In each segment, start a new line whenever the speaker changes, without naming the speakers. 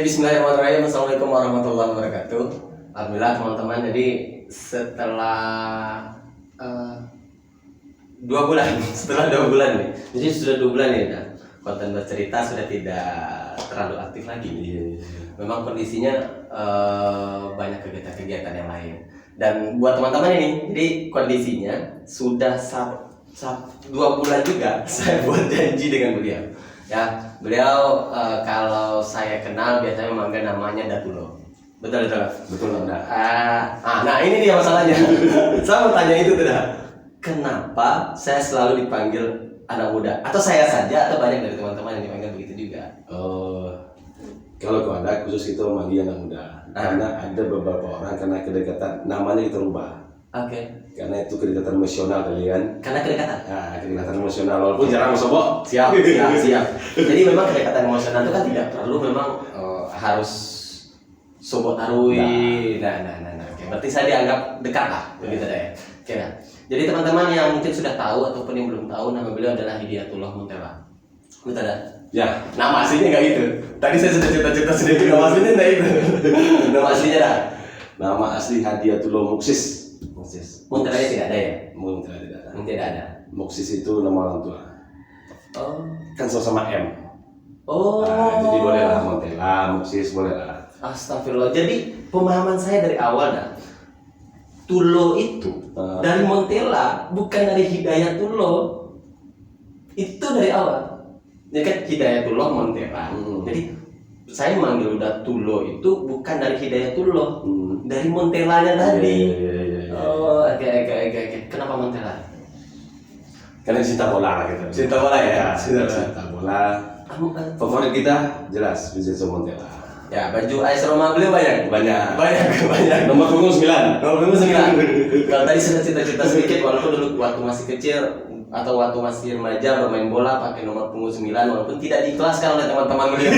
Bismillahirrahmanirrahim. Assalamualaikum warahmatullahi wabarakatuh. Alhamdulillah teman-teman. Jadi setelah 2 bulan, setelah 2 bulan nih. Jadi sudah 2 bulan ya, dan konten bercerita sudah tidak terlalu aktif lagi. Memang kondisinya banyak kegiatan-kegiatan yang lain. Dan buat teman-teman ini, jadi kondisinya sudah 2 bulan juga saya buat janji dengan beliau. Ya, beliau kalau saya kenal biasanya memanggil namanya Datulo. Betul.
Enggak.
Nah ini dia masalahnya. Saya mau tanya itu tidak. Kenapa saya selalu dipanggil anak muda? Atau saya saja atau banyak dari teman-teman yang dipanggil begitu juga?
Kalau ke Anda khusus itu memanggil anak muda. Karena ada beberapa orang karena kedekatan namanya kita rubah.
Oke.
Karena itu kedekatan emosional kalian.
Karena kedekatan.
Kedekatan emosional walaupun jarang sobo.
Siap. Jadi memang kedekatan emosional itu kan tidak perlu memang harus sobo tarui. Nah. Oke. Berarti saya dianggap dekat lah, begitu deh. Oke. Nah. Jadi teman-teman yang mungkin sudah tahu ataupun yang belum tahu, nama beliau adalah Hidayatullah Muntela. Betul dah?
Ya.
Nama aslinya nggak itu. Tadi saya sudah cerita sendiri. Nama aslinya nggak itu. Nama aslinya dah.
Nama asli Hidayatullah Muksis.
Muntelanya tidak ada ya?
Muntela tidak ada.
Tidak ada.
Muksis itu nama orang tua.
Oh.
Kan sama M.
Oh.
Jadi boleh lah Muntela, Muksis boleh lah.
Astagfirullah. Jadi pemahaman saya dari awal dah. Tulo itu dari Montela, bukan dari Hidayatullah. Itu dari awal. Jadi kan Hidayatullah Montela. Jadi saya manggil udah Tulo itu bukan dari Hidayatullah, dari Montelanya tadi.
Iya.
Oh, oke. Kenapa Montela?
Karena cinta bola gitu.
Cinta bola ya?
Cinta bola. Favorit kita jelas Vincenzo Montella.
Ya, baju AS Roma beliau banyak.
Banyak.
Nomor
Nomor punggung 9.
punggung 9. Kalau tadi sudah cita-cita sedikit, walaupun dulu waktu masih kecil atau waktu masih remaja bermain bola pakai nomor punggung 9, walaupun tidak diikhlaskan oleh teman-teman beliau.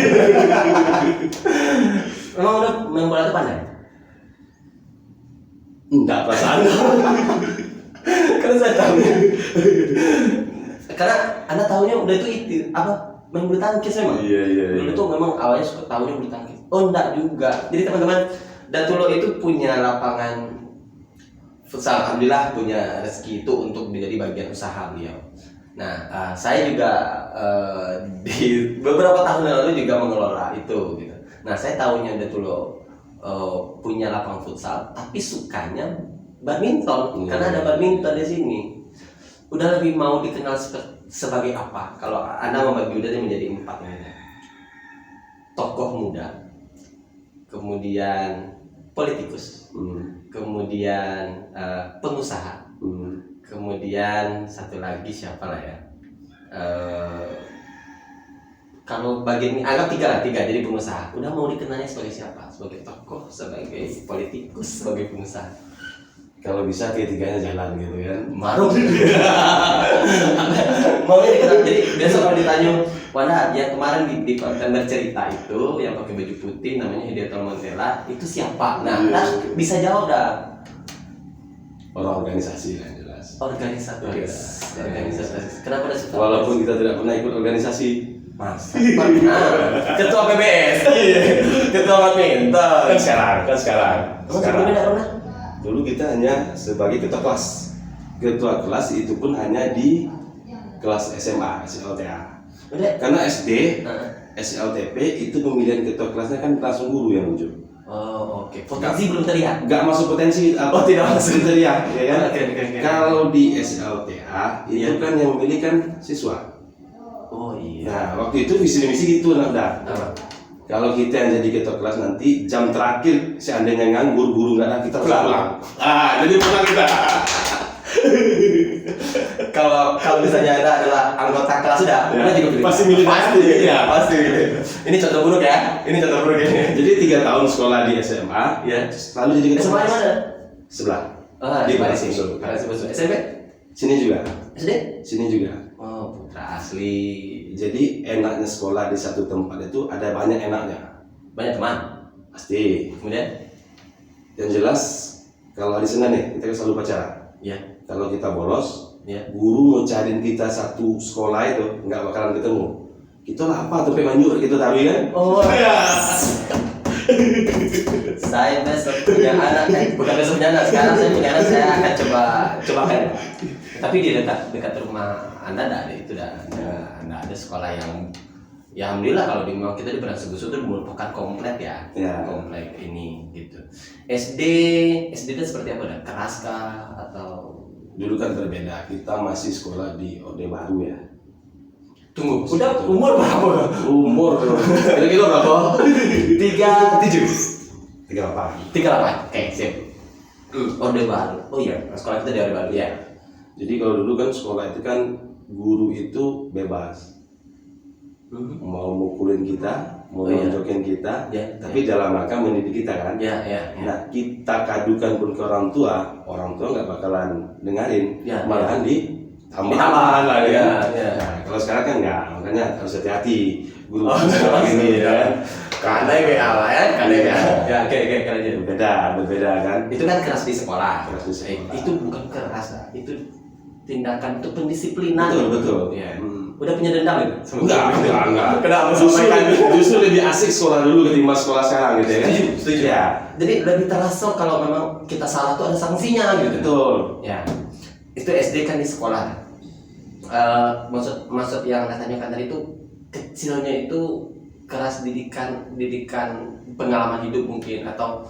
Memang udah main bola itu pandai?
Enggak perasaan.
Karena saya tahu. Karena Anda tahunya udah itu apa? Main bulu tangkis memang.
Iya.
Dulu tuh memang awalnya suka tahunya bulu tangkis. Oh enggak juga. Jadi teman-teman, Datulo itu punya lapangan futsal. Alhamdulillah punya rezeki itu untuk menjadi bagian usaha beliau. Nah, saya juga di beberapa tahun yang lalu juga mengelola itu gitu. Nah, saya tahunya Datulo punya lapangan futsal, tapi sukanya badminton karena ada badminton di sini. Udah lebih mau dikenal sebagai apa? Kalau Anda membagi udah menjadi 4 namanya. Tokoh muda, kemudian politikus, kemudian pengusaha, kemudian satu lagi siapa lah ya? Kalau bagian ini anggap 3 jadi pengusaha. Udah mau dikenalnya sebagai siapa? Sebagai tokoh, sebagai politikus, sebagai pengusaha.
Kalau bisa ketiganya jalan gitu kan.
Maruk. Mau dikenal. Jadi besok kalau ditanya, Wanda yang kemarin di konten bercerita itu yang pakai baju putih namanya Hidayatullah Montela itu siapa? Nah, bisa jawab dah.
Orang organisasi yang jelas.
Organisatoris. Kenapa ada suka?
Walaupun kita tidak pernah ikut organisasi.
Mas, ketua PBS, ketua badminton.
Kan sekarang.
Sebelumnya tidak pernah.
Dulu kita hanya sebagai ketua kelas. Ketua kelas itu pun hanya di kelas SMA, SLTA.
Udah.
Karena SD, SLTP itu pemilihan ketua kelasnya kan langsung guru yang muncul.
Oh, oke. Potensi belum terlihat.
Nggak masuk potensi apa?
Oh, tidak masuk
terlihat, ya kan?
Oke.
Kalau di SLTA itu kan yang memilih kan siswa.
Oh iya.
Nah, waktu itu visi-misi gitu nah. Kalau kita yang jadi ketua kelas nanti jam terakhir seandainya nganggur guru nggak ada kita pulang. Jadi pulang kita.
Kalau misalnya ada adalah anggota kelas sudah, kita juga pilih.
Pasti milih.
Pasti. Ini contoh buruk ya.
Jadi 3 tahun sekolah di SMA,
Ya.
lalu jadi ketua
SMA
kelas.
mana?
Sebelah.
Di mana
sini.
sini? SMP?
Sini juga.
SD?
Sini juga.
Oh, putra asli.
Jadi enaknya sekolah di satu tempat itu ada banyak enaknya.
Banyak teman.
Pasti.
Kemudian?
Yang jelas kalau hari Senin nih kita selalu pacaran.
Ya.
Kalau kita bolos,
Ya.
guru mau cariin kita satu sekolah itu nggak bakalan ketemu. Kita lah apa tuh manjur kita taruh kan?
Oh ya. Saya besok punya anak, bukan besok punya anak, sekarang saya punya anak, saya akan cobakan. Tapi di dekat rumah Anda ada itu Anda ada sekolah yang ya alhamdulillah kalau di memang kita di Beransugusu itu merupakan komplek ya, komplek ini gitu. SD itu seperti apa? Keras kah atau
Dulu kan berbeda, kita masih sekolah di Orde Baru ya.
tunggu, udah umur berapa?
Umur kira-kira berapa?
37
38.
Oke, sip. Orde Baru. Oh iya, sekolah kita di Orde Baru ya.
Jadi kalau dulu kan sekolah itu kan guru itu bebas, mau mukulin kita, mau nonjokin kita, tapi dalam rangka mendidik kita kan. Nah, kita kadukan pun ke orang tua nggak bakalan dengerin, malahan ditambahan lah ya. Nah, kalau sekarang kan nggak, makanya harus hati-hati guru sekarang ini ya.
Karena WA lah ya, karena ya, kayak aja.
Berbeda kan.
Itu kan keras di sekolah.
Keras di sekolah.
Itu bukan keras lah, itu tindakan untuk pendisiplinan.
Betul.
Ya. Udah punya dendam itu?
Enggak.
Kenapa?
Justru lebih asik sekolah dulu ketimbang sekolah sekarang gitu ya.
Setuju. Ya. Jadi lebih terasa kalau memang kita salah tuh ada sanksinya gitu.
Betul.
Ya. Itu SD kan di sekolah. Maksud yang katanya kan tadi itu kecilnya itu keras didikan pengalaman hidup mungkin atau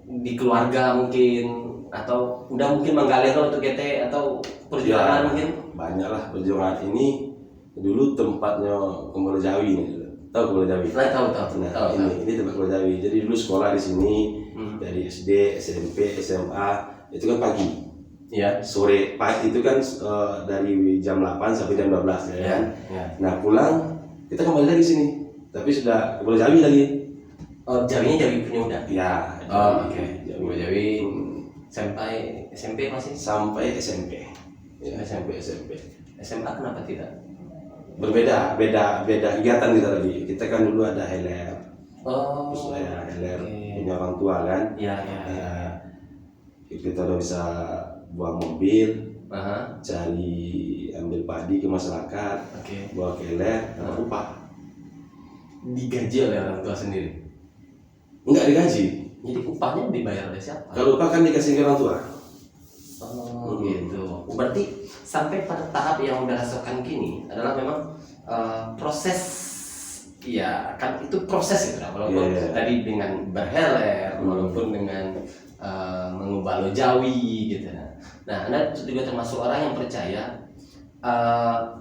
di keluarga mungkin atau udah mungkin menggali untuk GT atau perjuangan mungkin
banyak lah perjuangan ini. Dulu tempatnya Kemolo Jawi nih, tahu Kemolo Jawi?
Tahu.
Nah, ini tempat Kemolo Jawi. Jadi dulu sekolah di sini dari SD, SMP, SMA itu kan pagi.
Iya.
Sore pagi itu kan dari jam 8 sampai jam 12 ya kan. Nah, pulang kita kembali lagi sini. Tapi sudah Kemolo Jawi lagi.
Oh, Jawinya Jawi punya udah.
Ya.
Oke. Jawi sampai SMP masih?
Sampai SMP.
Ya, SMP. SMA kenapa tidak?
Berbeda kegiatan kita tadi. Kita kan dulu ada heler. Terus heler punya orang tua kan.
Iya.
Kita udah bisa buang mobil, ambil padi ke masyarakat, bawa ke heler, dapat upah.
Digaji oleh orang tua sendiri?
Enggak digaji.
Jadi upahnya dibayar oleh siapa?
Kalau upah kan dikasih ke orang tua.
Gitu. Berarti sampai pada tahap yang udah rasakan gini adalah memang proses, ya kan itu proses gitu lah. Walaupun tadi dengan berheler, walaupun dengan mengubah lo Jawi gitu. Nah, Anda juga termasuk orang yang percaya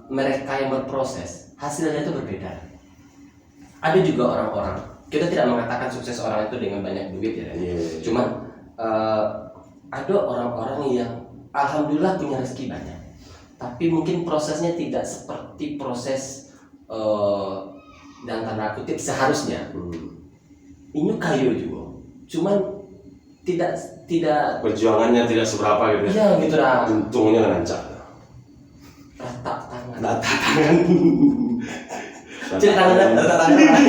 mereka yang berproses hasilnya itu berbeda. Ada juga orang-orang, kita tidak mengatakan sukses orang itu dengan banyak duit ya. Cuman ada orang-orang yang alhamdulillah punya rezeki banyak, tapi mungkin prosesnya tidak seperti proses dan tanda kutip seharusnya. Ini kayu juga, cuman tidak
perjuangannya tidak seberapa gitu.
Iya gitu lah.
Untungnya lancar.
Rata tangan.
Cerita
rata tangan.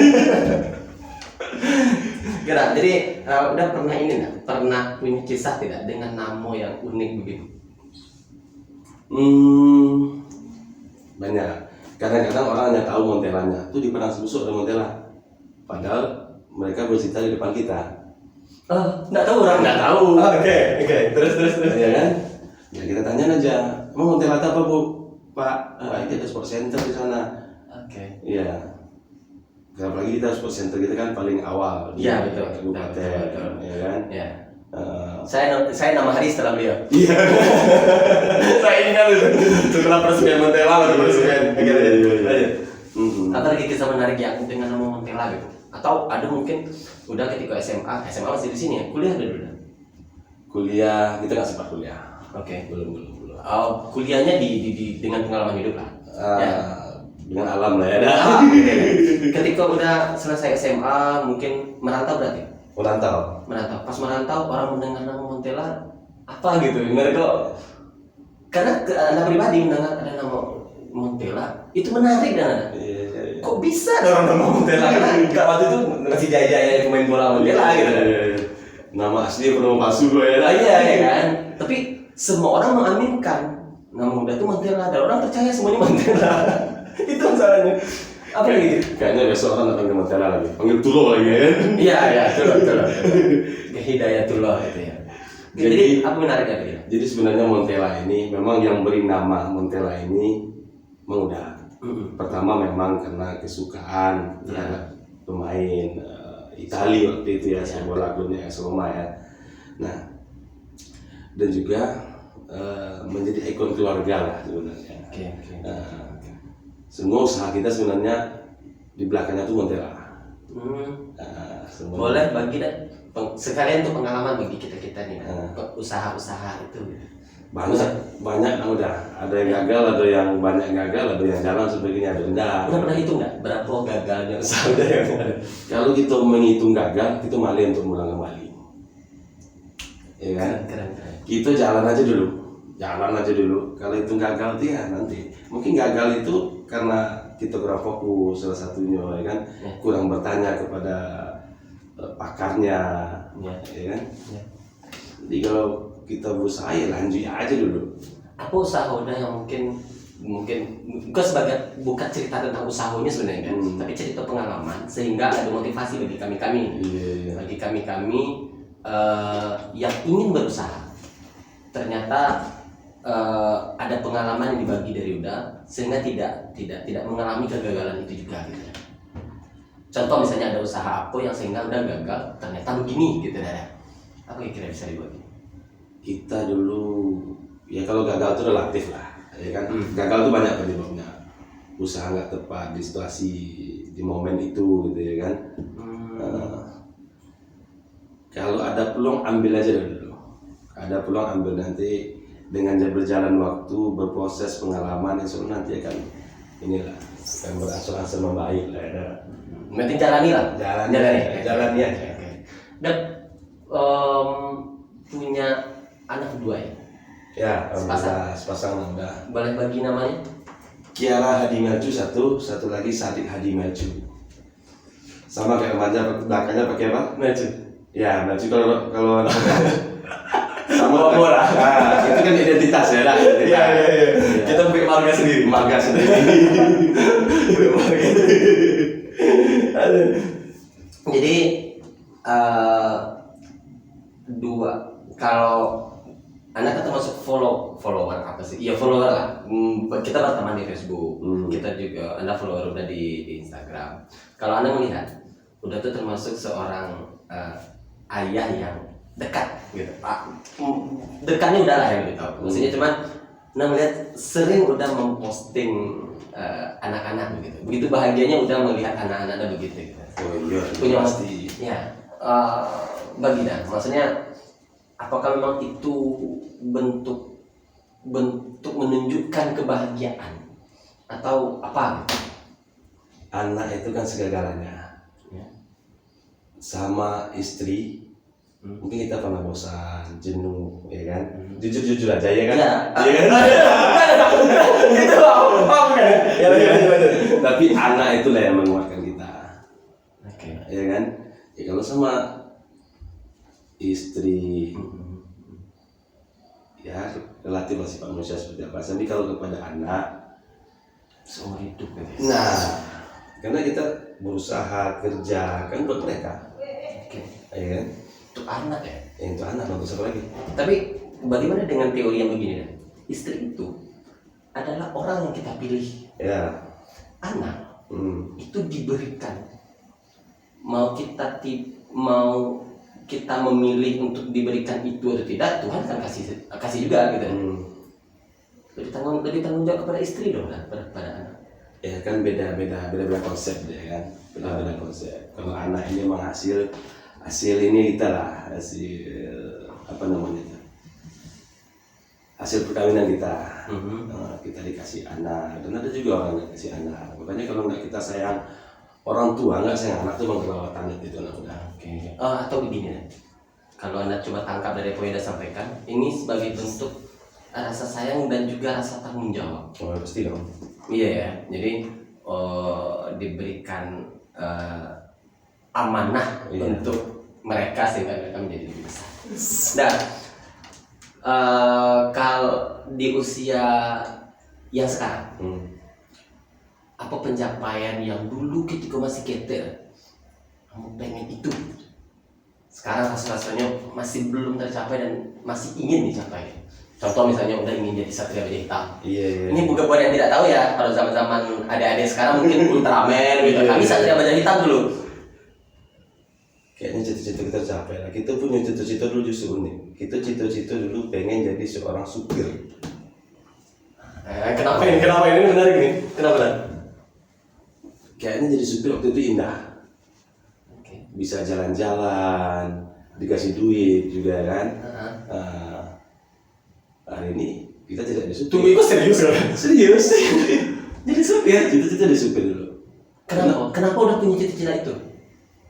Kira, jadi udah pernah ini nggak? Pernah punya kisah tidak dengan nama yang unik begitu?
Banyak. Kadang-kadang orang hanya tahu montelannya. Itu di Beransugusu ada montela. Padahal mereka bercerita di depan kita.
Nggak tahu orang?
Nggak tahu.
Oke. Terus.
Ya kan? Ya kita tanya aja. Emang montela apa Bu? Pak, itu ada sport center di sana.
Oke.
Iya. Apalagi kita sport center kita kan paling awal di kabupaten, ya kan?
Ya. Saya nama hari setelah beliau.
Iya.
Saya ingat itu. Setelah peresmian Montela baru peresmian.
Iya.
Apa lagi kisah menarik yang dengan nama Montela gitu? Atau ada mungkin udah ketika SMA masih di sini ya? Kuliah ada dulu?
Kuliah kita nggak sempat kuliah.
Oke.
Belum.
Kuliahnya di dengan pengalaman hidup lah.
Dengan alam lah ya.
Ketika udah selesai SMA mungkin merantau berarti?
Merantau.
Pas merantau orang mendengar nama Montela apa gitu? Mereka karena Anda pribadi mendengar ada nama Montela itu menarik dan
Iya.
kok bisa ada orang nama Montela? Karena nggak waktu itu masih jaya-jaya pemain bola Montela gitu.
Nama asli nama palsu gue ya.
Iya kan. Tapi semua orang mengaminkan nama muda itu Montela dan orang percaya semuanya Montela. Itu masalahnya. Apa lagi?
Kayaknya besok orang datang ke Montella lagi, panggil Tulo lagi kan?
Iya, Tulo. Hidayatullah itu ya. Jadi apa menarik dari dia?
Jadi sebenarnya Montella ini memang yang beri nama Montella ini memang udah. Pertama memang karena kesukaan terhadap pemain Italia waktu itu ya, sepak bola klubnya AS Roma ya. Nah, dan juga menjadi ikon keluarga lah sebenarnya. Semua usaha kita sebenarnya di belakangnya tuh Montella.
Boleh bagi dan sekalian untuk pengalaman bagi kita nih, usaha-usaha itu.
Banyak udah. Ada yang gagal, ada yang banyak gagal, ada yang jalan sebagainya, ada enggak.
Udah pernah hitung nggak berapa gagalnya usaha udah yang ada?
Kalau kita menghitung gagal, kita malu untuk mulai kembali. Ya kan?
Keren.
Kita jalan aja dulu. Kalau itu gagal tuh ya nanti. Mungkin gagal itu karena kita kurang fokus salah satunya, ya kan? Kurang bertanya kepada pakarnya, ya kan? Jadi kalau kita berusaha ya lanjut aja dulu.
Apa usaha udah yang mungkin bukan cerita tentang usahanya sebenarnya kan, tapi cerita pengalaman sehingga ada motivasi bagi kami. Bagi kami yang ingin berusaha. Ternyata ada pengalaman yang dibagi dari Uda sehingga tidak mengalami kegagalan itu juga gitu. Contoh misalnya ada usaha apa yang sehingga Uda gagal ternyata begini gitu ya. Apa yang kira bisa dibagi?
Kita dulu ya kalau gagal itu relatif lah, ya kan? Gagal itu banyak penyebabnya. Usaha nggak tepat di situasi di momen itu gitu ya kan. Kalau ada peluang ambil aja dulu. Ada peluang ambil, nanti dengan berjalan waktu, berproses pengalaman yang nanti akan berangsur-angsur membaik lah ya.
Nanti jalani
aja.
Dan punya anak kedua ya?
Ya, sepasang udah.
Boleh bagi namanya?
Kiara Hadi Melju satu lagi Sadik Hadi Melju. Sama kayak remaja, belakangnya pakai apa?
Melju.
Ya, Melju kalau sama
murah.
Nah, itu kan identitas ya, lah.
Iya. Kita bikin marga sendiri. Jadi dua, kalau anak termasuk follower apa sih? Iya follower lah. Kita berteman di Facebook. Kita juga Anda follower udah di Instagram. Kalau Anda melihat udah tuh termasuk seorang ayah yang dekat gitu. Dekatnya udah lah yang gitu. Maksudnya cuman Anda melihat sering udah memposting anak-anak begitu. Begitu bahagianya udah melihat anak-anaknya begitu. Gitu.
Oh iya.
Punya pasti. Ya. Bagi Dan, maksudnya apakah memang itu bentuk menunjukkan kebahagiaan atau apa?
Anak itu kan segala-galanya. Sama istri, mungkin kita pernah bosan, jenuh, ya kan? Jujur aja ya kan? Iya kan? Tapi anak itulah yang menguatkan kita. Ya kan? Ya kalau sama istri, ya relatif lah sifat manusia seperti apa. Tapi kalau kepada anak,
seumur hidup kan?
Nah, karena kita berusaha kerja kan buat mereka. Ya kan?
Untuk anak ya?
Untuk anak, bagus apa lagi?
Tapi bagaimana dengan teori yang begini kan? Istri itu adalah orang yang kita pilih.
Ya.
Anak itu diberikan. Mau kita memilih untuk diberikan itu atau tidak, Tuhan kan kasih juga gitu. Lebih tanggung jawab kepada istri dong kan, pada anak.
Ya kan beda konsep ya kan. Beda konsep. Kalau anak ini memang hasil ini kita lah, hasil perkawinan kita. Kita dikasih anak, dan ada juga orang yang kasih anak. Makanya kalau nggak kita sayang orang tua, nggak sayang anak tuh kelewatan itu lah udah.
Atau begini nih, kalau Anda coba tangkap dari apa yang Anda sampaikan, ini sebagai bentuk rasa sayang dan juga rasa tanggung jawab.
Oh pasti dong.
Iya ya, jadi diberikan amanah untuk mereka sehingga mereka menjadi lebih besar. Nah, kalau di usia yang sekarang, apa pencapaian yang dulu ketika masih keter kamu pengen itu, sekarang rasanya masih belum tercapai dan masih ingin dicapai? Contoh misalnya udah ingin jadi Satria Baja Hitam.
Iya.
Ini bukan buat yang tidak tahu ya, kalau zaman-zaman adik-adik sekarang mungkin Ultraman gitu. Kami Satria Baja Hitam dulu.
Kayaknya cita-cita kita tercapai lah. Kita punya cita-cita dulu justru unik. Kita cita-cita dulu pengen jadi seorang supir.
Kenapa ini menarik nih? Kenapa?
Kayaknya jadi supir waktu itu indah. Bisa jalan-jalan, dikasih duit juga kan. Hari ini kita tidak jadi supir.
Tunggu, itu serius kan?
Serius.
Jadi supir?
Cita-cita jadi supir dulu.
Kenapa udah punya cita-cita itu?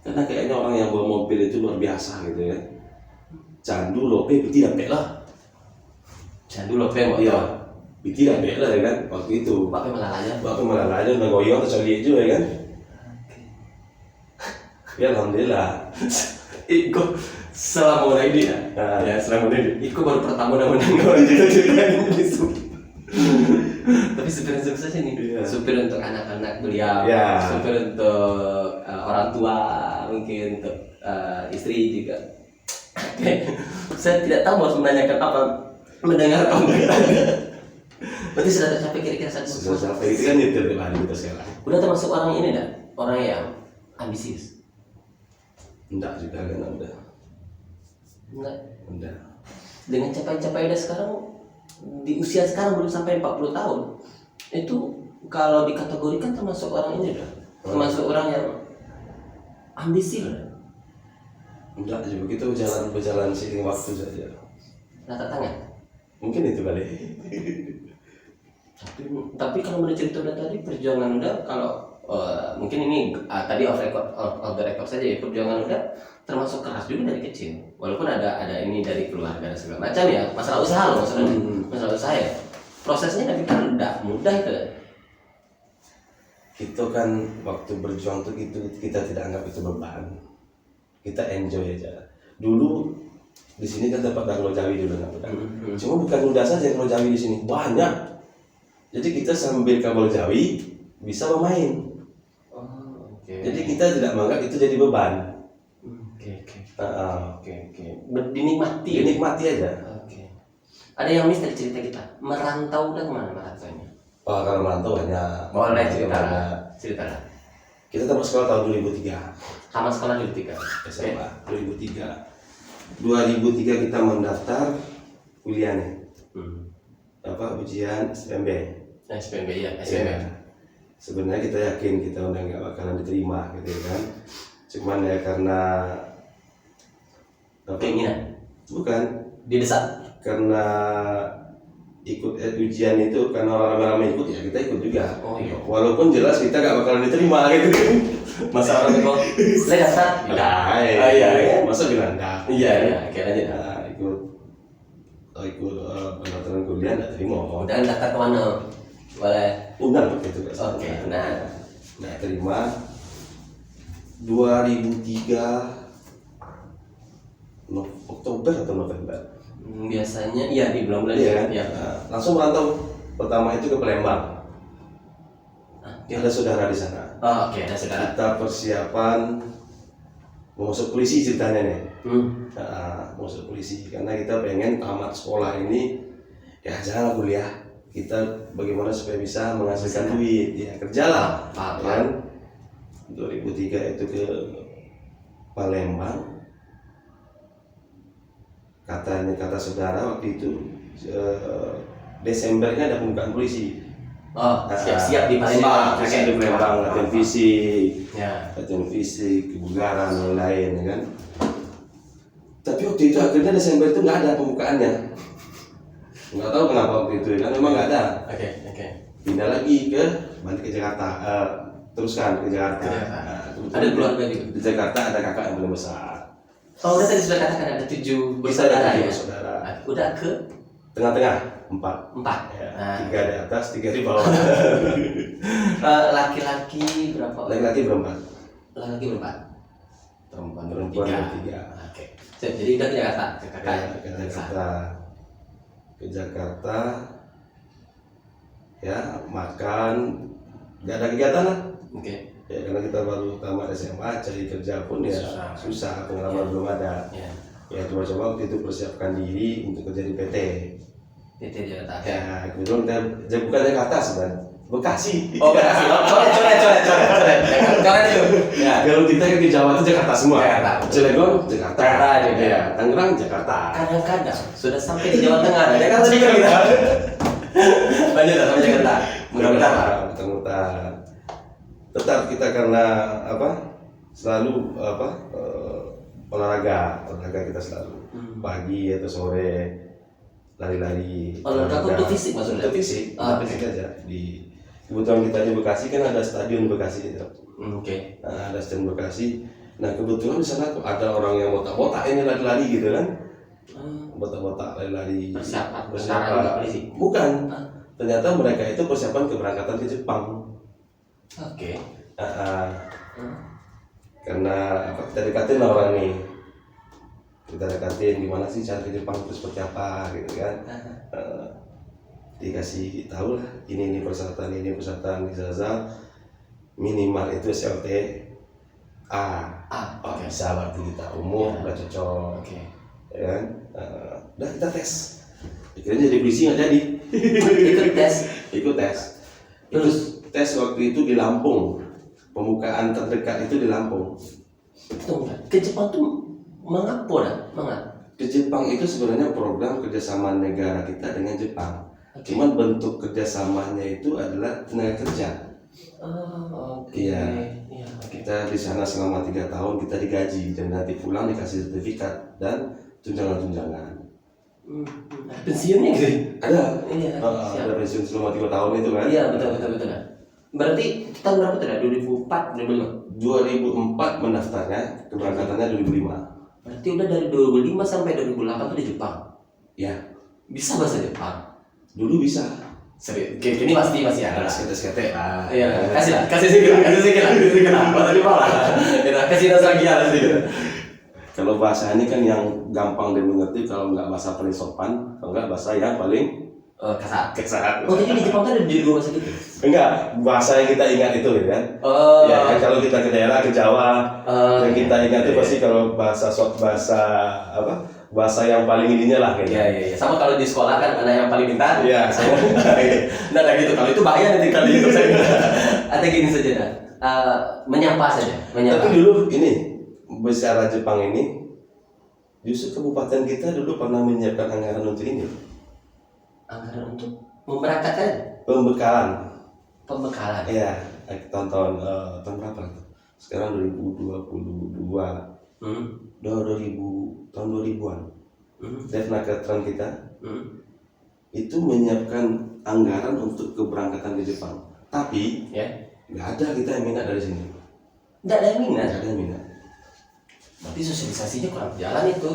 Karena kayaknya orang yang bawa mobil itu luar biasa gitu ya. Candu lope tidak lah.
Candu lope mau
iya. Tidak lah ya kan waktu itu.
Bapak
malah aja ngoyong terus lihat juga ya kan. Ya alhamdulillah.
Iko selama ini ya.
Ya selama ini.
Iko baru pertama menang cita-cita jadi supir. Tapi supir sukses ini, supir untuk anak-anak beliau, supir untuk orang tua, mungkin untuk istri juga. Saya tidak tahu harus menanyakan apa, mendengar apa enggak. Berarti sudah tercapai kira-kira satu.
Sudah tercapai, itu kan nyetir di mana kita sekarang.
Udah termasuk orang ini dah, orang yang ambisius.
Enggak juga kan udah.
Enggak. Dengan capaian-capaian sekarang, di usia sekarang belum sampai 40 tahun, itu kalau dikategorikan termasuk orang ini dah, termasuk orang yang ambisi lah.
Enggak juga, kita berjalan seiring waktu saja.
Rata tangan.
Mungkin itu kali.
Tapi kalau menurut cerita udah tadi perjuangan udah, kalau mungkin ini tadi off the record saja ya, perjuangan udah termasuk keras juga dari kecil, walaupun ada ini dari keluarga dan segala macam ya, masalah usaha loh maksudnya. Masalah usaha ya, prosesnya tapi kan udah mudah itu.
Kita kan waktu berjuang tuh kita tidak anggap itu beban, kita enjoy aja. Dulu di sini kan dapat Ganglo Jawi dulu kan. Cuma bukan mudah saja Ganglo Jawi di sini, banyak. Jadi kita sambil Ganglo Jawi bisa bermain. Jadi kita tidak menganggap itu jadi beban. Dinikmati aja.
Ada yang miss dari cerita kita, merantau udah kemana merantaunya?
Kalau merantau banyak.
Boleh cerita lah.
Kita tamat sekolah tahun 2003.
Tamat sekolah 2003.
SMA 2003. 2003 kita mendaftar kuliah nih. Ujian SPMB.
SPMB ya.
Sebenarnya kita yakin kita udah nggak bakalan diterima gitu kan. Cuman ya karena
keinginan.
Bukan.
Didesak.
Karena ikut ujian itu karena orang ramai-ramai ikut ya kita ikut juga. Walaupun jelas kita nggak bakalan diterima gitu kan.
Masa orang itu saya daftar.
Iya. Masa bilang enggak.
Iya, kira aja.
Ikut pendaftaran kuliah nggak terima.
Dan daftar ke mana? Boleh.
Undang begitu kan.
Oke. Nah,
nggak terima. 2003 Oktober atau November.
Biasanya iya di bulan-bulan
ya. Langsung merantau. Pertama itu ke Palembang. Ada saudara di sana.
Oke, ada saudara.
Kita persiapan mau masuk polisi ceritanya nih. Masuk polisi karena kita pengen tamat sekolah ini ya jangan kuliah. Kita bagaimana supaya bisa menghasilkan duit, ya kerjalah. Kan 2003 itu ke Palembang. Kata saudara waktu itu Desembernya ada pembukaan polisi.
Siap-siap di Palembang.
Di Palembang latihan fisik, latihan fisik, kebugaran dan lain ya kan. Tapi waktu itu akhirnya Desember itu nggak ada pembukaannya. Nggak tahu kenapa waktu itu kan memang nggak ada. Pindah lagi balik ke Jakarta, teruskan ke Jakarta.
Ada keluarga juga
di Jakarta, ada kakak yang paling besar.
Udah tadi sudah katakan ada 7 bersaudara ya. Udah ke
tengah-tengah 4. Ya, 3 di atas, 3 di bawah.
Laki-laki berapa?
Laki-laki berempat.
Perempuan
3.
Oke. Jadi udah ke Jakarta,
ke Jakarta. Ya, makan nggak ada kegiatan lah.
Oke.
Ya karena kita baru tamat SMA, cari kerja pun ya susah, pengalaman belum ada. Ya coba-coba waktu itu persiapkan diri untuk kerja di PT
Jakarta.
Ya kebetulan kita bukan Jakarta sebenarnya, Bekasi.
Oh Bekasi, coret itu. Ya.
Kalau kita kan di Jawa itu Jakarta semua.
Jakarta.
Cilegon Jakarta. Ya. Tangerang Jakarta.
Kadang-kadang sudah sampai di Jawa Tengah, Jakarta juga kita. Lanjut sampai Jakarta. Mudah-mudahan.
Tetap kita karena selalu olahraga kita selalu pagi atau sore lari-lari.
Olahraga untuk fisik maksudnya?
Untuk fisik aja. Di kebetulan kita di Bekasi kan ada stadion Bekasi itu.
Oke.
Nah, ada stadion Bekasi. Nah kebetulan di sana ada orang yang botak-botak ini lari-lari gitu kan. Botak-botak lari-lari.
Persiapan fisik.
Bukan. Ternyata mereka itu persiapan keberangkatan ke Jepang.
Oke.
Karena kita dekatin lah orang nih, kita dekatin gimana sih cara ke Jepang itu seperti apa gitu kan. Dikasih tahu lah ini persyaratan Zaza minimal itu SLT bisa berarti kita umur udah cocok. Ya kan? Udah kita tes. Akhirnya jadi polisi nggak jadi. Ikut tes. Terus tes waktu itu di Lampung, pembukaan terdekat itu di Lampung.
Ke Jepang tuh mengapa?
Ke Jepang itu sebenarnya program kerjasama negara kita dengan Jepang. Cuman bentuk kerjasamanya itu adalah tenaga kerja. Iya. Kita di sana selama 3 tahun kita digaji dan nanti pulang dikasih sertifikat dan tunjangan-tunjangan.
Pensiunnya gitu?
Ada.
Iya.
Ada pensiun selama 3 tahun itu kan?
Iya betul. Berarti tahun berapa tuh? 2004,
2004 mendaftarnya, keberangkatannya 2005.
Berarti udah dari 2005 sampai 2008 tuh di Jepang?
Ya.
Bisa bahasa Jepang?
Dulu bisa.
Serius? Kini pasti masih ada.
Skete.
Iya. Kasih sedikit lah. Bahasa Jepang lah. Kasih nostalgia sedikit.
Kalau bahasa ini kan yang gampang dimengerti, kalau nggak bahasa paling sopan, kalau nggak bahasa yang paling kasar.
Oh jadi di Jepang tuh ada di 2 bahasa gitu?
Enggak, bahasa yang kita ingat itu gitu kan. Ya kan kalau kita ke daerah ke Jawa, yang kita ingat itu pasti kalau bahasa yang paling ininya lah gitu.
Iya. Sama kalau di sekolah kan ada yang paling pintar.
Iya.
Nah gitu, kalau itu bahaya nanti kalau itu saya. Atau gini saja dah. Menyapa saja.
Tapi dulu ini bicara Jepang ini, justru kabupaten kita dulu pernah menyiapkan anggaran untuk ini.
Anggaran untuk memberangkatkan? Pembekalan.
Iya, tahun berapa itu? Sekarang 2022. Tahun 2000-an. Devnakertran kita itu menyiapkan anggaran untuk keberangkatan ke Jepang. Tapi nggak ada kita yang minat dari sini.
Nggak ada yang
minat.
Berarti sosialisasinya kurang jalan itu.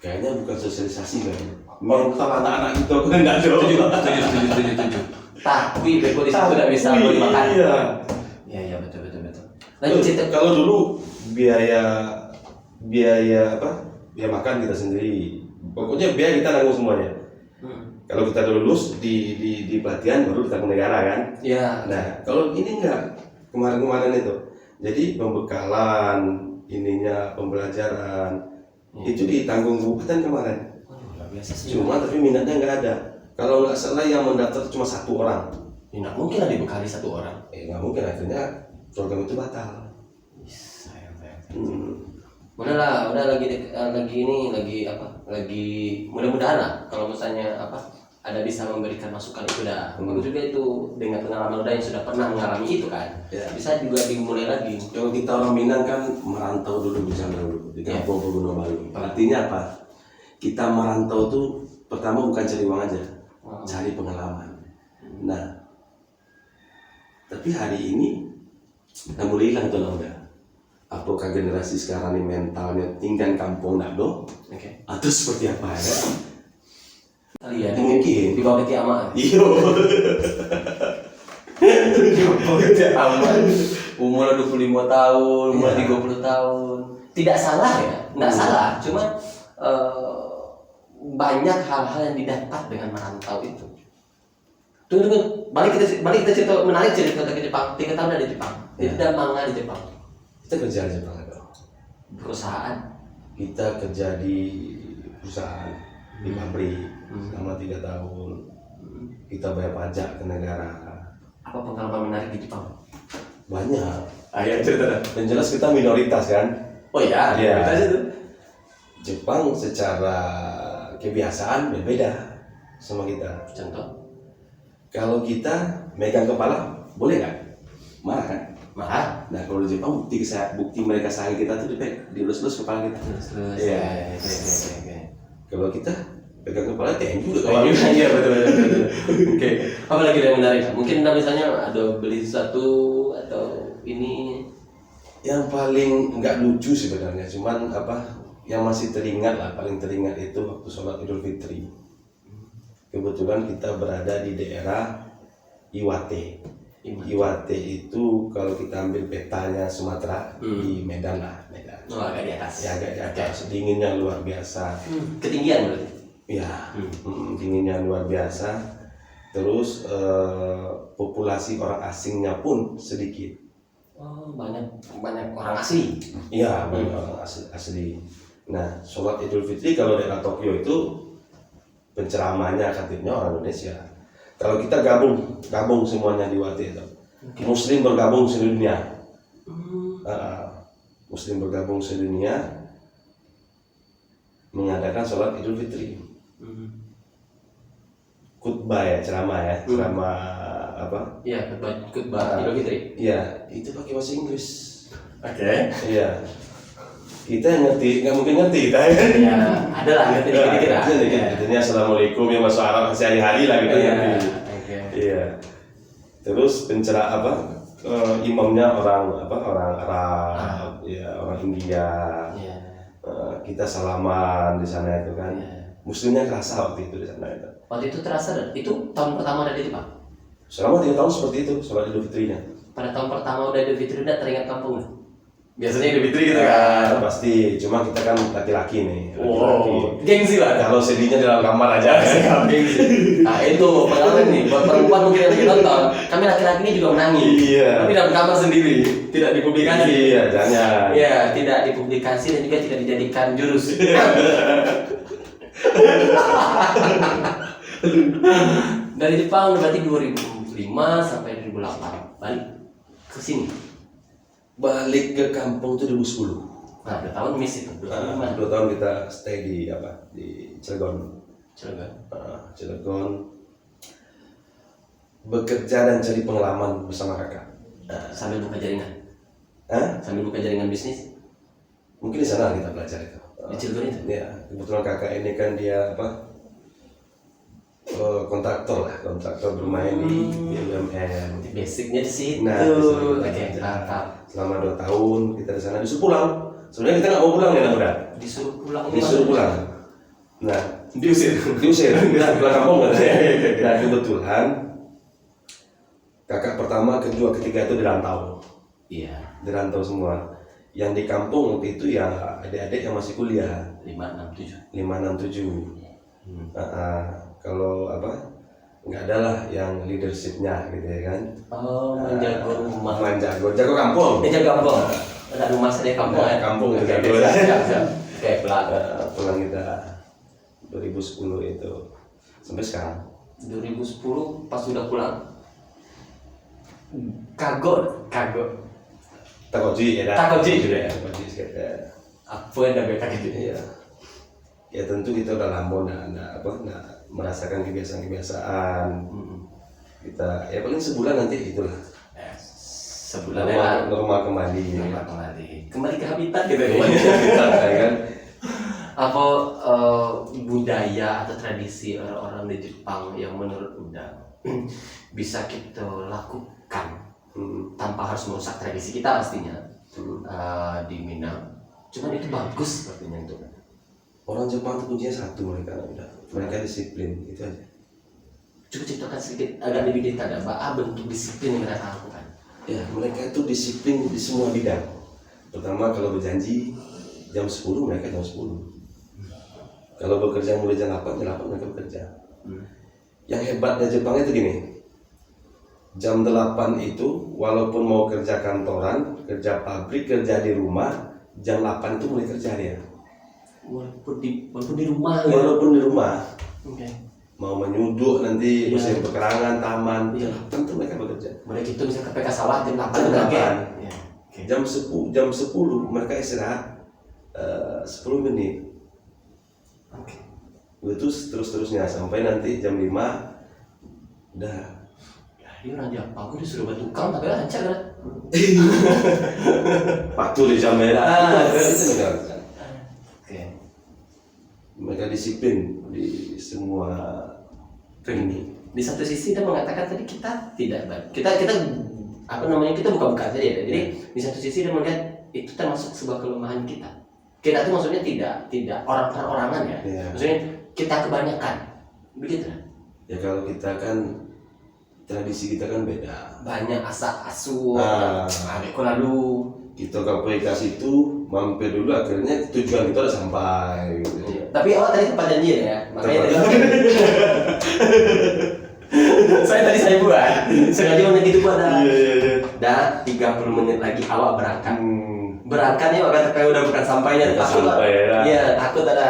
Kayaknya bukan sosialisasi kan. Mental anak-anak itu aku nggak ada.
Setuju. Tapi beko di situ tidak bisa beli makan. Iya betul.
Lanjut. Kalau dulu biaya makan kita sendiri. Pokoknya biaya kita nanggung semuanya. Kalau kita udah lulus di pelatihan baru kita ke negara kan.
Iya.
Nah kalau ini enggak, kemarin itu. Jadi pembekalan pembelajaran itu ditanggung kabupaten kemarin. Cuma tapi minatnya nggak ada. Kalau nggak salah yang mendaftar cuma 1 orang.
Nggak mungkin lah dibekali 1 orang.
Nggak mungkin, akhirnya program itu batal.
Sayang. Udah lagi mudah-mudahan lah kalau misalnya ada bisa memberikan masukan itu dah. Bagus juga itu dengan pengalaman udah yang sudah pernah mengalami itu kan. Bisa juga dimulai lagi.
Kalau kita orang Minang kan merantau dulu di sana dulu di kampung Pegunungan Baru. Artinya apa? Kita merantau tuh pertama bukan cari uang aja, cari pengalaman. Nah, tapi hari ini kita mulai hilang tuh udah. Apakah generasi sekarang ini mentalnya tinggal kampung nado? Atau seperti apa ya?
Iya,
mungkin
di bawah kiamat.
Iya.
Umur 25 tahun, umur 30 tahun. Tidak salah ya, enggak salah. Cuma banyak hal-hal yang didapat dengan merantau itu. Tunggu. Balik kita cerita menarik cerita ke Jepang. 3 tahun ada di Jepang. Tidak manga di Jepang.
Kita kerja di Jepang atau?
Perusahaan.
Kita kerja di perusahaan di pabrik selama 3 tahun. Kita bayar pajak ke negara.
Apa pengalaman menarik di Jepang?
Banyak.
Ayo cerita.
Dan jelas kita minoritas kan.
Oh iya, minoritas itu.
Jepang secara kebiasaan berbeda sama kita.
Contoh?
Kalau kita megang kepala boleh nggak? Marah kan?
Marah.
Nah kalau di Jepang bukti mereka sayang kita tuh dilus-lus kepala kita. Iya. Kalau kita pegang kepala thank you juga.
Iya betul. Oke. Apa lagi yang menarik? Mungkin misalnya ada beli sesuatu atau ini.
Yang paling nggak lucu sebenarnya, cuman yang masih teringat lah, paling teringat itu waktu sholat Idul Fitri. Kebetulan kita berada di daerah Iwate. Iwate itu kalau kita ambil petanya Sumatera di Medan lah, Medan.
Oh, agak di atas.
Ya agak di atas. Dinginnya luar biasa.
Ketinggian berarti.
Ya, dinginnya luar biasa. Terus populasi orang asingnya pun sedikit.
Oh, banyak orang asli.
Iya, banyak orang asli. Nah, sholat Idul Fitri kalau daerah Tokyo itu penceramahnya khatibnya orang Indonesia. Kalau kita gabung semuanya di Wate itu, Muslim bergabung sedunia. Muslim bergabung sedunia mengadakan sholat Idul Fitri. Khutbah ya, ceramah apa?
Iya, khutbah Idul Fitri.
Iya, itu pakai bahasa Inggris.
Oke.
Iya. Kita ngerti, nggak mungkin ngerti kita.
Ya, ada lah ngerti dikit-dikit.
Artinya assalamualaikum ya bahasa Arab sehari-hari lah kita ngerti. Iya. Terus imamnya orang Arab, ya orang India. Kita salaman di sana itu kan. Muslimnya kerasa waktu itu di sana itu.
Waktu itu terasa, itu tahun pertama ada di Jepang?
Selama 3 tahun seperti itu, sholat Idul Fitrinya.
Pada tahun pertama udah Idul Fitri udah teringat kampung nggak? Biasanya Idul Fitri gitu kan?
Pasti, cuma kita kan laki-laki nih.
Gengsi lah.
Kalau sedihnya di dalam kamar aja.
Gengsi. Nah itu pengalaman nih, buat perempuan mungkin yang lagi nonton, kami laki-laki ini juga menangis.
Iya.
Tapi dalam kamar sendiri, tidak dipublikasi.
Iya, jangan.
Iya, tidak dipublikasi dan juga tidak dijadikan jurus. Dari Jepang berarti 2005 sampai 2008 balik ke sini.
Balik ke kampung itu 2010.
Nah, 2 tahun miss itu.
2 tahun kita stay di Cilegon. Cilegon. Bekerja dan cari pengalaman bersama kakak.
Sambil buka jaringan. Sambil buka jaringan bisnis.
Mungkin di sana kita belajar itu.
Di Cilegon itu.
Ya, kebetulan kakak ini kan dia kontraktor bermain di BUMN.
Basicnya di situ.
Nah, selama 2 tahun kita di sana disuruh pulang. Sebenarnya kita nggak mau pulang ya, udah.
Disuruh pulang.
Nah,
diusir.
Nah, pulang kampung kan. Nah, kebetulan kakak pertama, kedua, ketiga itu dirantau.
Iya.
Dirantau semua. Yang di kampung waktu itu ya adik-adik yang masih kuliah.
5, 6, 7.
Kalau nggak ada lah yang leadershipnya gitu ya kan.
Menjaga rumah.
Jago kampung.
Jago kampung. Ada rumah saya kampung ya.
Kampung
Oke,
jago.
Oke,
pulang kita 2010 itu sampai sekarang.
2010 pas sudah pulang. Kago.
Takoji ya.
Takoji
juga ya. Takoji sekitar.
Apa yang ada kaget?
Iya. Ya tentu kita udah lama nggak merasakan kebiasaan. Kita ya paling sebulan nanti itulah.
Sebulan ya.
Normal kembali.
Kembali ke habitat gitu ya.
Ya kan.
Apa budaya atau tradisi orang-orang di Jepang yang menurut Unda bisa kita lakukan tanpa harus merusak tradisi kita pastinya di Minang. Cuman itu bagus sepertinya itu.
Orang Jepang itu kuncinya satu, mereka disiplin, itu aja.
Coba ceritakan sedikit agak lebih detail apa bentuk disiplin yang mereka lakukan.
Ya, mereka itu disiplin di semua bidang. Pertama kalau berjanji jam 10 mereka jam 10. Kalau bekerja mulai jam 8 mereka bekerja. Yang hebatnya Jepang itu gini, jam 8 itu walaupun mau kerja kantoran, kerja pabrik, kerja di rumah, jam 8 itu mulai kerja dia.
Walaupun di rumah ya.
Walaupun di rumah.
Oke.
Mau menyuduk nanti
Iya.
musim pekarangan, taman,
Iya.
tentu mereka bekerja.
Mereka itu misalnya ke PK sawah jam 8
Jam
udah
8.
ya. Oke.
Jam 10 mereka istirahat 10 menit.
Oke.
Itu terus-terusnya sampai nanti jam 5 udah.
Dia orang Jepang, aku disuruh buat tukang tapi lancar kan?
Patuh di jam merah. Itu juga.
Oke.
Mereka disiplin di semua ini.
Di satu sisi dia mengatakan tadi kita tidak baik. Kita apa namanya, kita buka-buka saja ya. Jadi di satu sisi dia melihat itu termasuk sebuah kelemahan kita. Kita itu maksudnya tidak orang perorangan ya.
Iya.
Maksudnya kita kebanyakan. Begitu lah.
Ya kalau kita kan tradisi kita kan beda.
Banyak asuh. Adekku lalu
Kita ke PK situ mampir dulu, akhirnya tujuan kita udah sampai gitu.
iya. Tapi awak tadi tempat janjian ya. Makanya saya buat. Sengaja mau gitu buat
Iya.
dah 30 menit lagi awak berangkat. Berangkatnya maka kayak udah bukan sampainya,
Udah
takut
sampai ya.
Iya, takut ada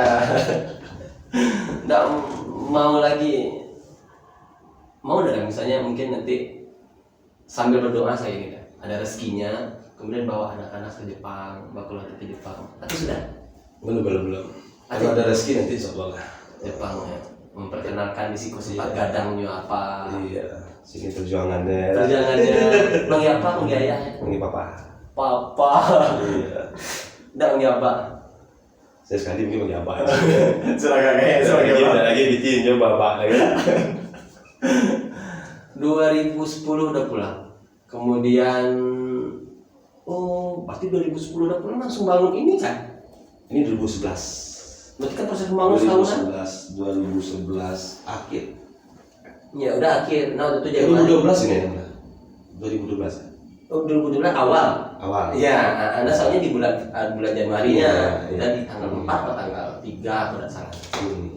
nggak mau lagi. Mau ada misalnya mungkin nanti sambil berdoa saya gitu, ada rezekinya, kemudian bawa anak-anak ke Jepang, bawa keluarga ke Jepang. Tapi sudah
Belum. Kalau ada rezeki nanti insyaallah lah.
Jepang ya, memperkenalkan di sifat gadangnya apa,
Iya, sini perjuangannya.
manggil apa, manggil ayah,
Ini papa.
papa,
Iya.
nggak manggil apa.
Saya sekali mungkin bagi apa?
Lagi
Lagi bikin coba bapak lagi.
2010 udah pulang. Kemudian berarti 2010 udah pulang langsung bangun ini kan?
Ini 2011.
Berarti kan proses membangun setahunan.
2011 akhir.
Ya udah akhir. Nah itu jadi
2012 ini ya. 2012.
Oh, 2012 awal.
Awal.
Iya, Anda soalnya di bulan Januarinya
Iya.
dan di tanggal 4 atau tanggal 3 kalau tidak salah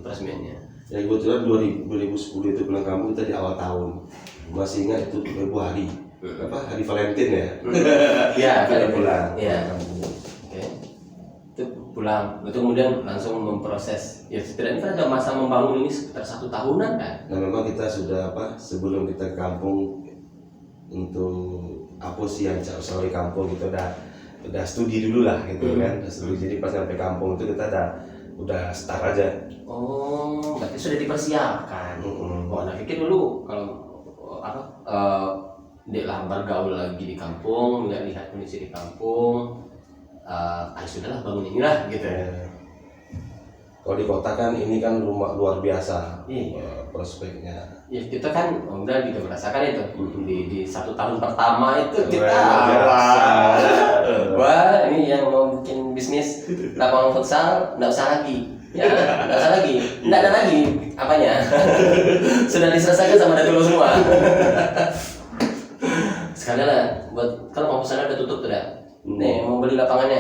peresmiannya.
Ya kebetulan 2010 itu pulang kampung kita di awal tahun. Masih ingat itu Februari. Apa? Hari Valentine ya?
Iya,
Kita pulang.
Iya.
Kampung.
Oke. Itu pulang. Itu kemudian langsung memproses. Ya setidaknya kan ada masa membangun ini sekitar 1 tahunan kan?
Nah memang kita sudah sebelum kita ke kampung untuk apa sih yang usaha di kampung kita udah studi dulu lah gitu kan. Udah studi. Jadi pas sampai kampung itu kita udah start aja.
Oh, berarti sudah dipersiapkan. Oh, nah pikir dulu kalau Dek Lambar gaul lagi di kampung, lihat kondisi di kampung, sudahlah bangun inilah gitu ya.
Kalau di kota kan ini kan rumah luar biasa.
Iya.
Prospeknya.
Ya kita kan udah juga merasakan itu di 1 tahun pertama itu kita wah ini yang mau bikin bisnis lapangan futsal nggak usah lagi ya, nggak usah lagi, nggak ada lagi apanya sudah diselesaikan sama Datulo semua. Sekalian lah buat kalau mau sana udah tutup tuh dah. Nih mau beli lapangannya.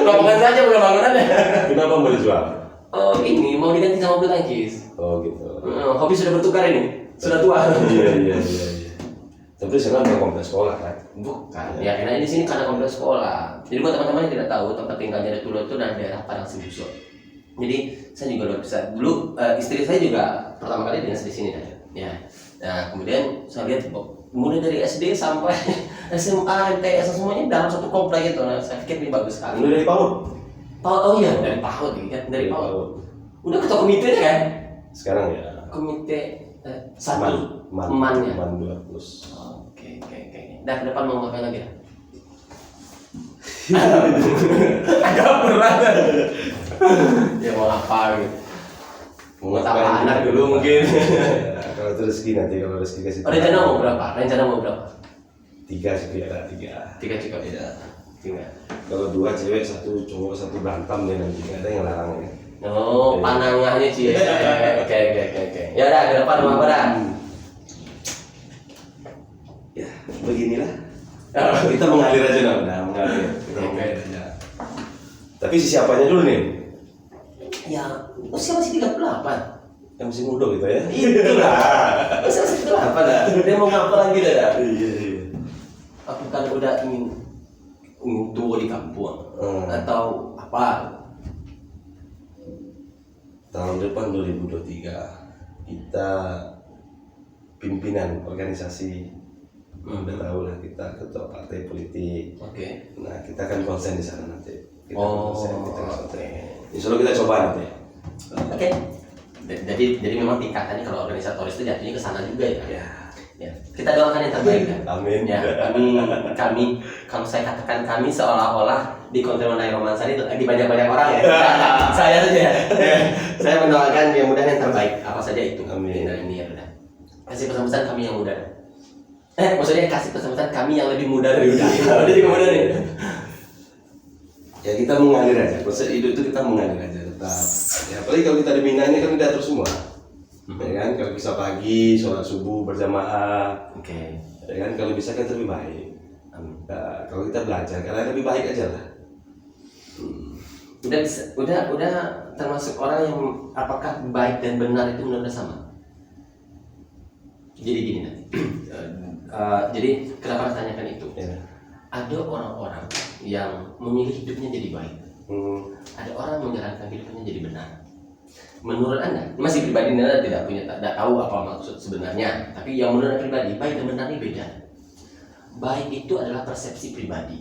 Lapangan saja bukan bangunannya.
Kenapa mau dijual?
Oh ini mau diganti sama bulu tangkis.
Oh gitu.
Hobi sudah bertukar ini, sudah tua.
Iya. Tapi sekarang udah kompleks sekolah kan?
Bukan. Ya karena di sini karena kompleks sekolah. Jadi buat teman-teman yang tidak tahu tempat tinggalnya Datulo itu dari daerah Padang Sibusor. Jadi saya juga udah bisa dulu istri saya juga pertama kali dinas di sini kan. Ya. Nah kemudian saya lihat mulai dari SD sampai SMA, MTS semuanya dalam satu komplek itu. Nah, saya pikir ini bagus sekali.
Mulai dari PAUD?
PAUD, oh iya dari PAUD kan, dari PAUD. Udah ketua komite kan?
Sekarang ya.
Komite satu
Man
ya.
2 plus.
Oke. Dah ke depan mau ngapain lagi? Agak berat. Ya mau apa gitu? Mau tambah anak dulu mungkin.
Kalau itu rezeki nanti kalau rezeki kasih.
Rencana mau berapa?
3 sih ada 3.
3 cukup.
Iya.
3.
Kalau 2 cewek 1 cowok 1 berantem nih nanti nggak ada yang larang ya.
Oh, panangannya sih. Oke. Ya udah ke depan mau apa dah?
Ya, beginilah. Kita mengalir aja udah mengalir. Kita mengalir aja. Tapi si siapanya dulu nih?
Ya, usia masih 38.
yang masih muda gitu ya.
Itulah. Masa itu apa dah? Dia mau ngapa lagi dah?
Iya.
Aku kan udah ingin tua di kampung atau apa?
Tahun depan 2023 kita pimpinan organisasi, udah tahu lah kita ketua partai politik.
Oke.
Nah kita akan konsen di sana nanti. Kita konsen. Insya Allah kita coba nanti.
Oke. Jadi memang tingkatannya kalau organisatoris itu jatuhnya ke sana juga ya. Ya. Kita doakan yang terbaik ya.
Amin.
Ya, kami kalau saya katakan kami seolah-olah di Kontrimanai Romansa itu lagi banyak orang ya. Saya saja. Saya mendoakan yang mudah yang terbaik apa saja itu.
Amin.
Ini ya udah. Kasih pesan-pesan kami yang muda. Maksudnya kasih pesan-pesan kami yang lebih muda dari udah. Dia juga muda nih.
Ya kita mengalir aja. Proses hidup itu kita mengalir aja tetap. Ya apalagi kalau kita di Mina ini kan udah terus semua. Ya kan, kalau bisa pagi sholat subuh berjamaah.
Oke.
Ya kan, kalau bisa kan lebih baik. Nah, kalau kita belajar karena lebih baik aja lah.
Udah termasuk orang yang apakah baik dan benar itu benar-benar sama. Jadi gini nanti. Jadi kenapa saya tanyakan itu?
Ya.
Ada orang-orang yang memilih hidupnya jadi baik. Ada orang menjalankan hidupnya jadi benar. Menurut Anda, masih pribadi Anda tidak tahu apa maksud sebenarnya, tapi yang menurut Anda pribadi, baik dan benar ini beda. Baik itu adalah persepsi pribadi,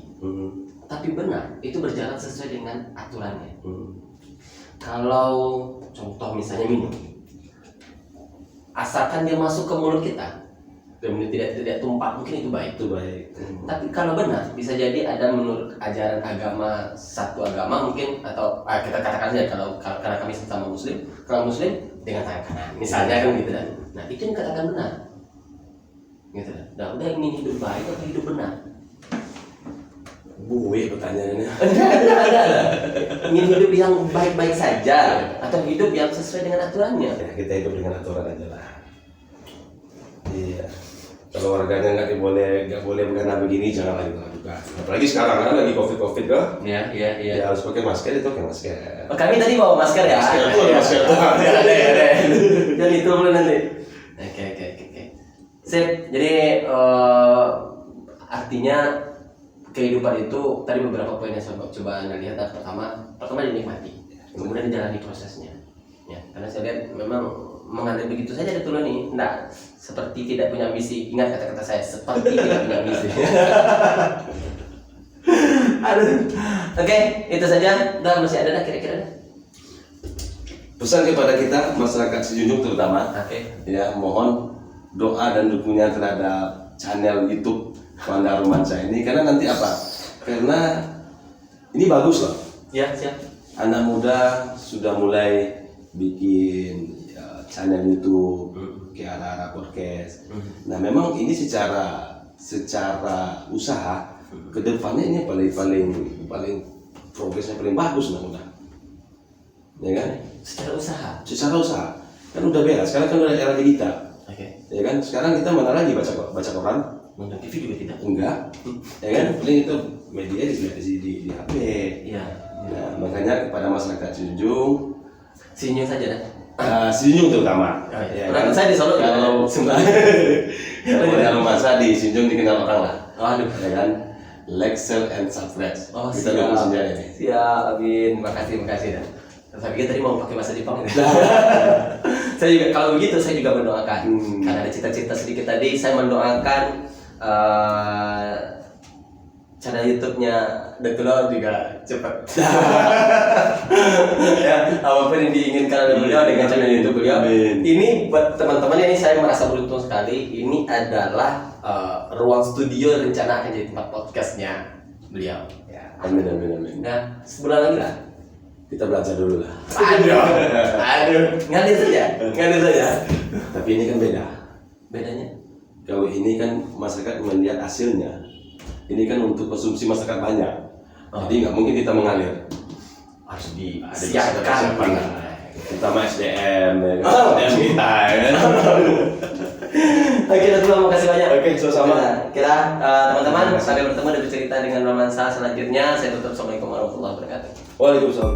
tapi benar itu berjalan sesuai dengan aturannya. Kalau contoh misalnya minum, asalkan dia masuk ke mulut kita, kemudian tidak tumpah, mungkin itu baik.
Itu baik.
Tapi kalau benar, bisa jadi ada menurut ajaran agama, satu agama mungkin, atau kita katakan saja kalau karena kami sama muslim, kalau muslim dengan tangan kanan misalnya kan gitu kan. Nah itu yang katakan benar gitu kan. Nah udah ingin hidup baik atau hidup benar?
Pertanyaannya.
Ada. Ingin hidup yang baik-baik saja atau hidup yang sesuai dengan aturannya?
Ya, kita hidup dengan aturan aja lah. Iya. Kalau warganya nggak boleh bergana begini, jangan lagi lakukan. Apalagi sekarang kan lagi covid kan?
Iya.
Ya harus pakai masker, itu pakai masker.
Oh, kami tadi bawa masker ya.
Masker.
Ada. Jadi itu boleh nanti. Oke. Sip. Jadi artinya kehidupan itu tadi beberapa poin yang saya coba Anda lihat. Pertama dinikmati, kemudian dijalani prosesnya. Ya, karena saya lihat memang mengalir begitu saja ada tulen nih, enggak seperti tidak punya ambisi. Ingat kata-kata saya, seperti tidak punya ambisi. Aduh. Oke, itu saja. Udah masih ada kira-kira.
Pesan kepada kita masyarakat Sijunjung terutama, ya mohon doa dan dukungan terhadap channel YouTube Wanda Romansa ini, karena nanti apa? Karena ini bagus loh.
Ya, siap.
Anak muda sudah mulai bikin channel YouTube, kayak arah podcast. Nah memang ini secara usaha kedepannya ini paling progresnya paling bagus mudah, ya kan? Secara usaha kan udah beda. Sekarang kan udah era digital, ya kan? Sekarang kita mana lagi baca koran?
Nonton TV juga tidak?
Enggak, ya kan? Paling itu media di HP.
Iya.
Nah, makanya kepada masyarakat Sijunjung
saja dah.
Sijunjung terutama.
Ya, kan? Saya di Solo
kalau Romansa di Sijunjung dikenal orang lah.
Aduh,
ya kan? Like, share, and subscribe.
Oh,
kita dukung senjata ini.
Siap, amin. Makasih dah. Saya pikir tadi mau pakai bahasa Jepang. Saya juga kalau begitu saya juga mendoakan. Karena ada cita-cita sedikit tadi, saya mendoakan channel YouTube-nya Deklo juga cepat. Ya, apapun yang diinginkan oleh beliau dengan channel YouTube beliau. Ini buat teman-teman ini saya merasa beruntung sekali. Ini adalah ruang studio, rencana akan jadi tempat podcastnya beliau. Ya.
Amin.
Nah, sebulan lagi lah.
Kita belajar dulu lah.
Aduh, ngalir saja.
Tapi ini kan beda.
Bedanya?
Kalau ini kan masyarakat melihat hasilnya. Ini kan untuk konsumsi masyarakat banyak. Jadi nggak mungkin kita mengalir.
Harus disiapkan.
Terutama SDM, SDM kita.
Oke, terima kasih banyak.
Oke, sama-sama.
Kita teman-teman sampai bertemu dan bercerita dengan Romansa selanjutnya. Saya tutup. Assalamualaikum warahmatullahi wabarakatuh.
Waalaikumsalam.